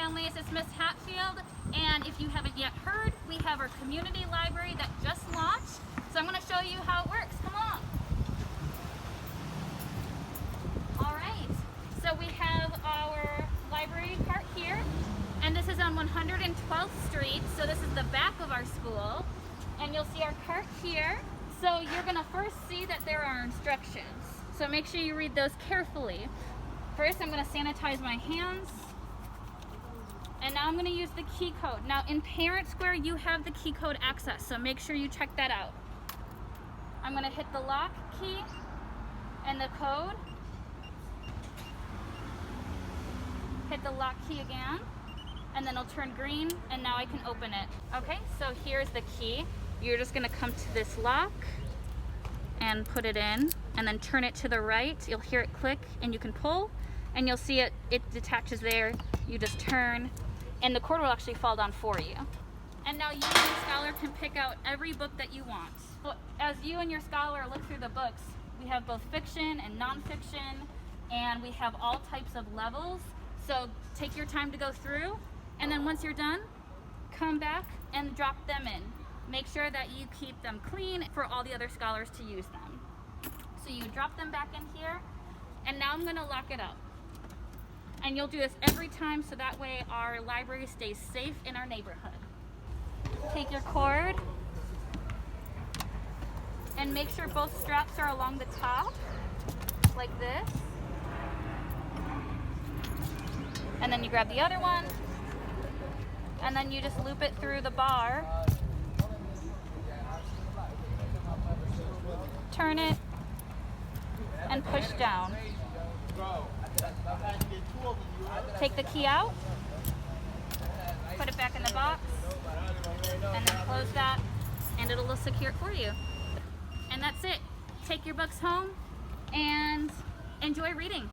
families, it's Miss Hatfield, and if you haven't yet heard, we have our community library that just launched. So I'm going to show you how it works. Come on. All right, so we have our library cart here, and this is on 112th Street, so this is the back of our school, and you'll see our cart here. So you're going to first see that there are instructions, so make sure you read those carefully. First, I'm going to sanitize my hands. And now I'm going to use the key code. Now in ParentSquare, you have the key code access, so make sure you check that out. I'm going to hit the lock key and the code. Hit the lock key again, and then it'll turn green, and now I can open it. Okay, so here's the key. You're just going to come to this lock and put it in, and then turn it to the right. You'll hear it click, and you can pull, and you'll see it detaches there. You just turn, and the cord will actually fall down for you. And now you and your scholar can pick out every book that you want. So as you and your scholar look through the books, we have both fiction and nonfiction, and we have all types of levels. So take your time to go through, and then once you're done, come back and drop them in. Make sure that you keep them clean for all the other scholars to use them. So you drop them back in here, and now I'm going to lock it up. And you'll do this every time, so that way our library stays safe in our neighborhood. Take your cord and make sure both straps are along the top, like this. And then you grab the other one, and then you just loop it through the bar. Turn it and push down. Take the key out, put it back in the box, and then close that, and it'll secure it for you. And that's it. Take your books home and enjoy reading.